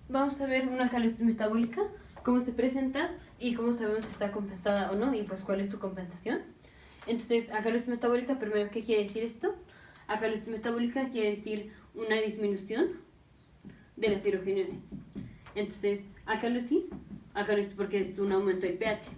vamos a ver una alcalosis metabólica, cómo se presenta y cómo sabemos si está compensada o no y pues cuál es tu compensación. Entonces, alcalosis metabólica, primero, ¿qué quiere decir esto? Alcalosis metabólica quiere decir una disminución de las hidrogeniones. Entonces, alcalosis porque es un aumento del pH.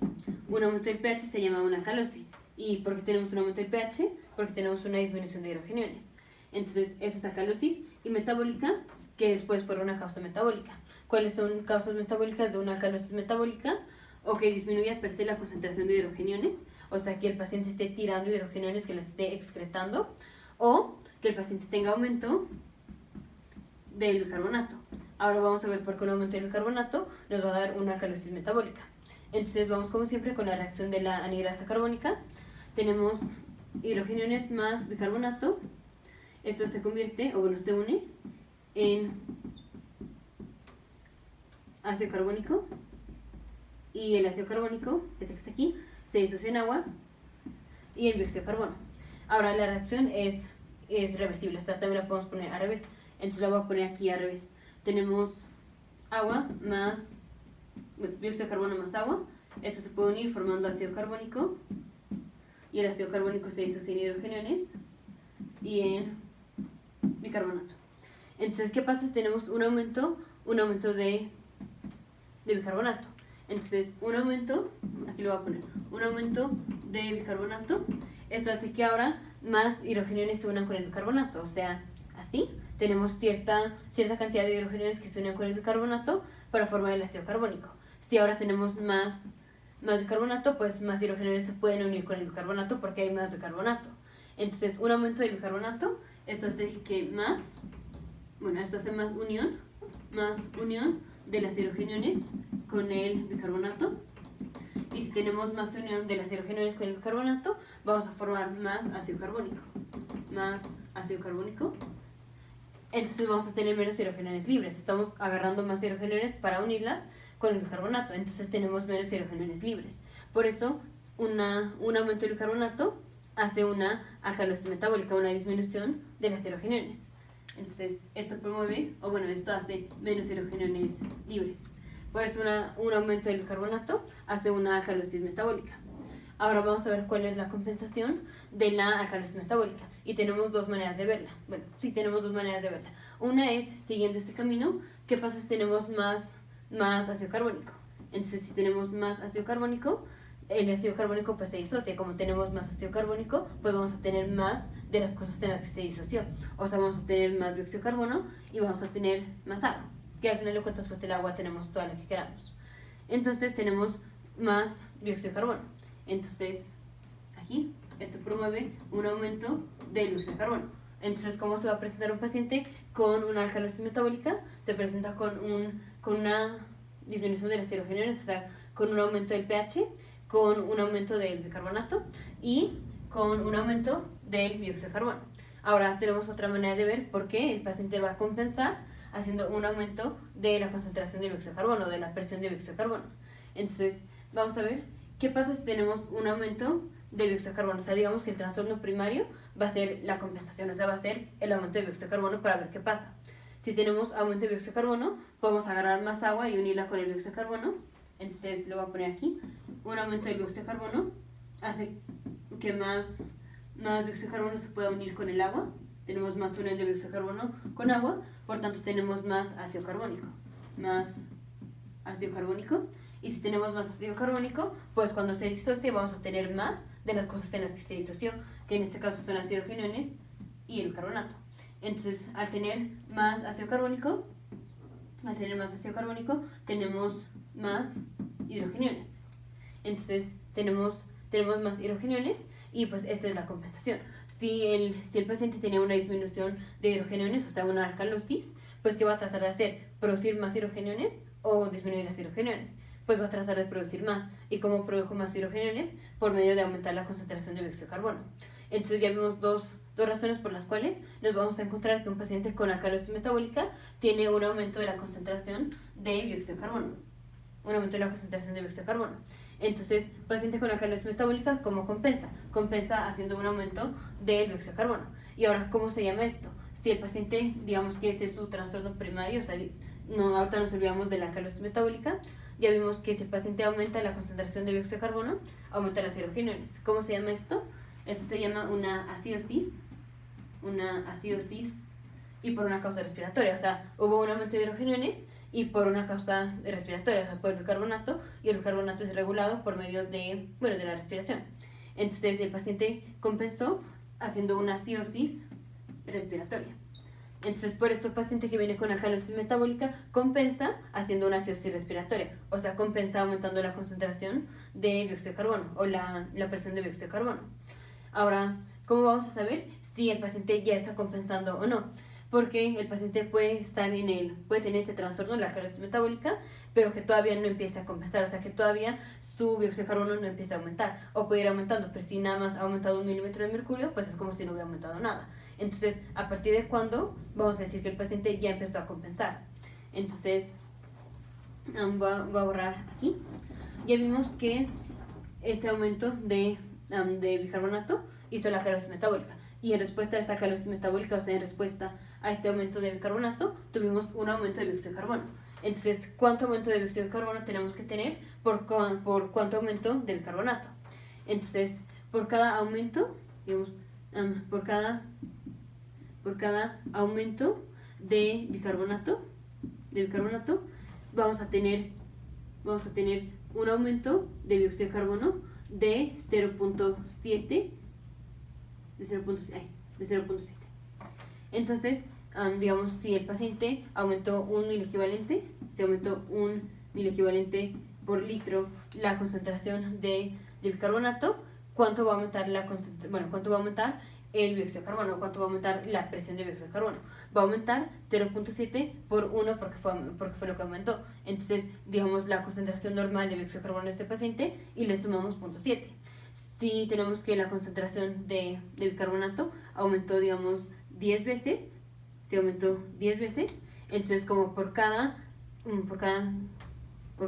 Un aumento del pH se llama una alcalosis. ¿Y por qué tenemos un aumento del pH? Porque tenemos una disminución de hidrogeniones. Entonces, eso es alcalosis. Y metabólica, que es pues por una causa metabólica. ¿Cuáles son causas metabólicas de una alcalosis metabólica? O que disminuya per se la concentración de hidrogeniones, o sea, que el paciente esté tirando hidrogeniones, que las esté excretando, o que el paciente tenga aumento del bicarbonato. Ahora vamos a ver por qué un aumento del bicarbonato nos va a dar una alcalosis metabólica. Entonces vamos como siempre con la reacción de la anhidrasa carbónica. Tenemos hidrogeniones más bicarbonato. Esto se convierte, o bueno, se une en ácido carbónico. Y el ácido carbónico, este que está aquí, se disocia en agua y en dióxido de carbono. Ahora la reacción es reversible, esta también la podemos poner al revés. Entonces la voy a poner aquí al revés. Tenemos agua más, dióxido de carbono más agua. Esto se puede unir formando ácido carbónico. Y el ácido carbónico se disocia en hidrogeniones y en bicarbonato. Entonces, ¿qué pasa si tenemos un aumento de bicarbonato? Entonces, un aumento, aquí lo voy a poner, un aumento de bicarbonato. Esto hace que ahora más hidrogeniones se unan con el bicarbonato. O sea, así tenemos cierta cantidad de hidrogeniones que se unen con el bicarbonato para formar el ácido carbónico. Si ahora tenemos más bicarbonato, pues más hidrogeniones se pueden unir con el bicarbonato porque hay más bicarbonato. Entonces, un aumento del bicarbonato, esto hace que esto hace más unión de las hidrogeniones con el bicarbonato. Y si tenemos más unión de las hidrogeniones con el bicarbonato, vamos a formar más ácido carbónico. Entonces vamos a tener menos hidrogeniones libres. Estamos agarrando más hidrogeniones para unirlas con el bicarbonato. Entonces tenemos menos hidrogeniones libres. Por eso, un aumento del bicarbonato hace una alcalosis metabólica, una disminución de las hidrogeniones. Entonces, esto hace menos hidrogeniones libres. Por eso, un aumento del bicarbonato hace una alcalosis metabólica. Ahora vamos a ver cuál es la compensación de la alcalosis metabólica. Y tenemos dos maneras de verla. Bueno, sí, tenemos dos maneras de verla. Una es siguiendo este camino. ¿Qué pasa si tenemos más ácido carbónico? Entonces, si tenemos más ácido carbónico, el ácido carbónico pues se disocia. Como tenemos más ácido carbónico, pues vamos a tener más de las cosas en las que se disoció. O sea, vamos a tener más dióxido de carbono y vamos a tener más agua. Que al final de cuentas, pues del agua tenemos toda la que queramos. Entonces tenemos más dióxido de carbono. Entonces, aquí, esto promueve un aumento del dióxido de carbono. Entonces, ¿cómo se va a presentar un paciente con una alcalosis metabólica? Se presenta con una disminución de las hidrogeniones, o sea, con un aumento del pH, con un aumento del bicarbonato y con un aumento del dióxido de carbono. Ahora tenemos otra manera de ver por qué el paciente va a compensar haciendo un aumento de la concentración de dióxido de carbono, de la presión de dióxido de carbono. Entonces, vamos a ver qué pasa si tenemos un aumento de dióxido de carbono. O sea, digamos que el trastorno primario va a ser la compensación, o sea, va a ser el aumento de dióxido de carbono para ver qué pasa. Si tenemos aumento de dióxido de carbono, podemos agarrar más agua y unirla con el dióxido de carbono. Entonces, lo voy a poner aquí. Un aumento del dióxido de carbono hace que más dióxido de carbono se pueda unir con el agua. Tenemos más unión de dióxido de carbono con agua, por tanto tenemos más ácido carbónico. Y si tenemos más ácido carbónico, pues cuando se disocie vamos a tener más de las cosas en las que se disoció, que en este caso son las hidrogeniones y el bicarbonato. Entonces, al tener más ácido carbónico, tenemos más hidrogeniones. Entonces, tenemos más hidrogeniones y pues esta es la compensación. Si el paciente tenía una disminución de hidrogeniones, o sea, una alcalosis, pues ¿qué va a tratar de hacer? ¿Producir más hidrogeniones o disminuir las hidrogeniones? Pues va a tratar de producir más. ¿Y cómo produjo más hidrogeniones? Por medio de aumentar la concentración de dióxido de carbono. Entonces ya vimos dos razones por las cuales nos vamos a encontrar que un paciente con alcalosis metabólica tiene un aumento de la concentración de dióxido de carbono. Entonces, paciente con alcalosis metabólica, ¿cómo compensa? Compensa haciendo un aumento del dióxido de carbono. Y ahora, ¿cómo se llama esto? Si el paciente, digamos que este es su trastorno primario, o sea, no, ahorita nos olvidamos de la alcalosis metabólica. Ya vimos que si el paciente aumenta la concentración de dióxido de carbono, aumenta las aerogeneres. ¿Cómo se llama esto? Esto se llama una acidosis y por una causa respiratoria. O sea, hubo un aumento de aerogeneres y por una causa respiratoria, o sea, por el bicarbonato, y el bicarbonato es regulado por medio de la respiración. Entonces el paciente compensó haciendo una acidosis respiratoria. Entonces, por esto el paciente que viene con alcalosis metabólica compensa haciendo una acidosis respiratoria, o sea, compensa aumentando la concentración de dióxido de carbono o la presión de dióxido de carbono. Ahora, ¿cómo vamos a saber si el paciente ya está compensando o no? Porque el paciente puede tener este trastorno de la alcalosis metabólica, pero que todavía no empieza a compensar, o sea, que todavía su dióxido de carbono no empieza a aumentar, o puede ir aumentando, pero si nada más ha aumentado 1 milímetro de mercurio, pues es como si no hubiera aumentado nada. Entonces, ¿a partir de cuándo vamos a decir que el paciente ya empezó a compensar? Entonces, voy a borrar aquí. Ya vimos que este aumento de bicarbonato hizo la alcalosis metabólica. Y en respuesta a esta alcalosis metabólica, o sea, en respuesta a este aumento de bicarbonato, tuvimos un aumento de dióxido de carbono. Entonces, ¿cuánto aumento de dióxido de carbono tenemos que tener por cuánto aumento de bicarbonato? Entonces, por cada aumento, digamos, por cada aumento de bicarbonato, vamos a tener un aumento de dióxido de carbono de 0.7. Entonces, digamos, si el paciente aumentó un miliequivalente, se aumentó un miliequivalente por litro la concentración de bicarbonato, ¿cuánto va a aumentar cuánto va a aumentar el dióxido de carbono? ¿Cuánto va a aumentar la presión de dióxido de carbono? Va a aumentar 0.7 por 1 porque fue lo que aumentó. Entonces, digamos, la concentración normal de dióxido de carbono de este paciente y le sumamos 0.7. Si tenemos que la concentración de bicarbonato aumentó, digamos, 10 veces, se aumentó 10 veces, entonces como por cada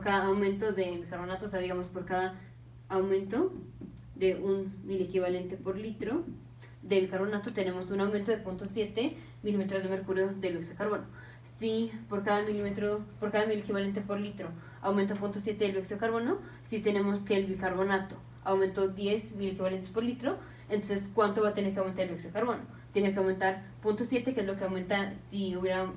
aumento de bicarbonato, o sea, digamos, por cada aumento de un miliequivalente por litro de bicarbonato, tenemos un aumento de 0.7 milímetros de mercurio de dióxido de carbono. Si por cada miliequivalente por litro aumenta 0.7 de dióxido de carbono, si tenemos que el bicarbonato aumentó 10 miliequivalentes por litro, entonces ¿cuánto va a tener que aumentar el dióxido de carbono? Tiene que aumentar 0.7, que es lo que aumenta si hubiera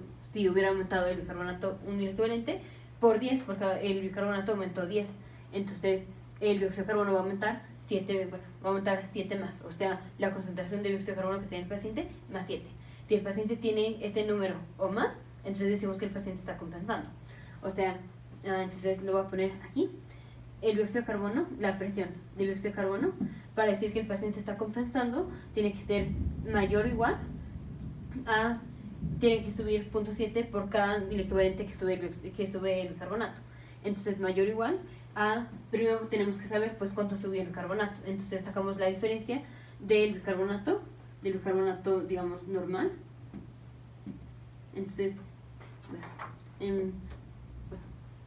aumentado el bicarbonato un miliequivalente, por 10, porque el bicarbonato aumentó 10. Entonces el dióxido de carbono va a aumentar 7 más, o sea, la concentración de dióxido de carbono que tiene el paciente más 7. Si el paciente tiene este número o más, entonces decimos que el paciente está compensando. O sea, entonces lo voy a poner aquí. El dióxido de carbono, la presión del dióxido de carbono, para decir que el paciente está compensando, tiene que ser mayor o igual a, tiene que subir 0.7 por cada equivalente que sube el bicarbonato. Entonces, mayor o igual a, primero tenemos que saber pues cuánto subió el bicarbonato. Entonces sacamos la diferencia del bicarbonato, digamos normal. Entonces,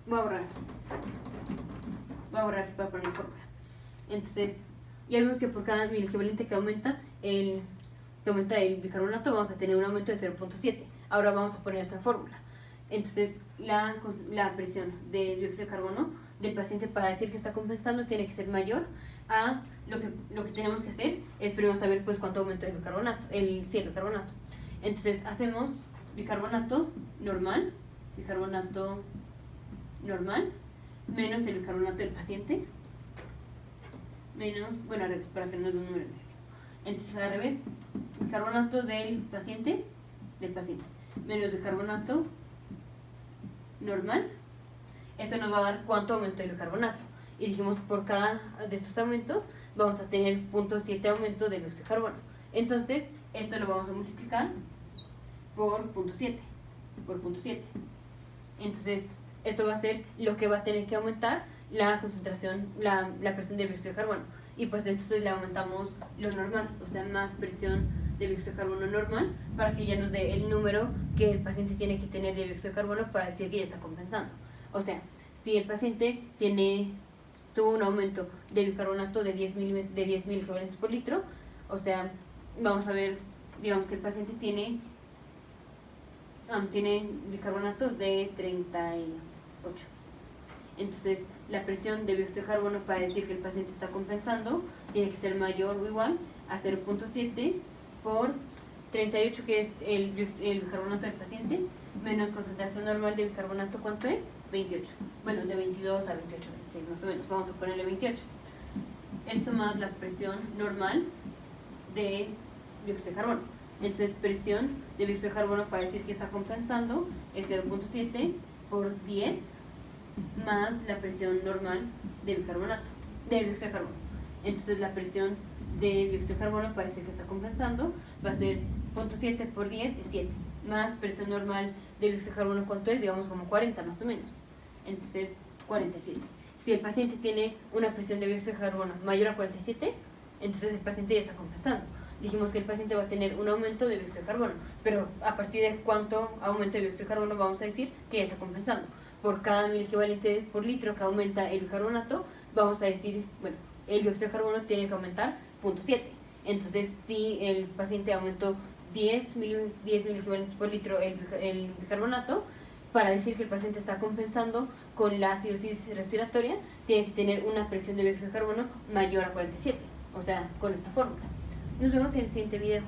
voy a borrar aquí para poner la fórmula. Entonces, ya vimos que por cada miliequivalente que aumenta el bicarbonato, vamos a tener un aumento de 0.7. Ahora vamos a poner esta fórmula. Entonces, la presión de dióxido de carbono del paciente, para decir que está compensando, tiene que ser mayor a lo que tenemos que hacer es primero saber pues cuánto aumentó el bicarbonato. Entonces, hacemos bicarbonato normal menos el bicarbonato del paciente, al revés, para que no es un número negativo. Entonces, al revés, bicarbonato del paciente, menos bicarbonato normal. Esto nos va a dar cuánto aumentó el bicarbonato. Y dijimos, por cada de estos aumentos, vamos a tener 0.7 aumento de dióxido de carbono. Entonces, esto lo vamos a multiplicar por 0.7. Entonces, esto va a ser lo que va a tener que aumentar la concentración, la presión de dióxido de carbono. Y pues entonces le aumentamos lo normal, o sea, más presión de dióxido de carbono normal, para que ya nos dé el número que el paciente tiene que tener de dióxido de carbono para decir que ya está compensando. O sea, si el paciente tuvo un aumento de bicarbonato de 10 miliequivalentes por litro, o sea, vamos a ver, digamos que el paciente tiene tiene bicarbonato de 38. Entonces, la presión de dióxido de carbono para decir que el paciente está compensando tiene que ser mayor o igual a 0.7 por 38, que es el bicarbonato del paciente, menos concentración normal de bicarbonato, ¿cuánto es? 28. Bueno, de 22 a 28, 26 más o menos. Vamos a ponerle 28. Esto más la presión normal de dióxido de carbono. Entonces, presión de dióxido de carbono para decir que está compensando es 0.7 por 10 más la presión normal de bicarbonato, de dióxido de carbono. Entonces, la presión de dióxido de carbono para decir que está compensando va a ser 0.7 por 10 es 7, más presión normal de dióxido de carbono, ¿cuánto es? Digamos como 40 más o menos. Entonces, 47. Si el paciente tiene una presión de dióxido de carbono mayor a 47, entonces el paciente ya está compensando. Dijimos que el paciente va a tener un aumento de dióxido de carbono, pero a partir de cuánto aumento de dióxido de carbono vamos a decir que ya está compensando. Por cada mil equivalente por litro que aumenta el bicarbonato, vamos a decir, bueno, el dióxido de carbono tiene que aumentar 0.7. Entonces, si el paciente aumentó 10 mil equivalentes por litro el bicarbonato, para decir que el paciente está compensando con la acidosis respiratoria, tiene que tener una presión de dióxido de carbono mayor a 47, o sea, con esta fórmula. Nos vemos en el siguiente video.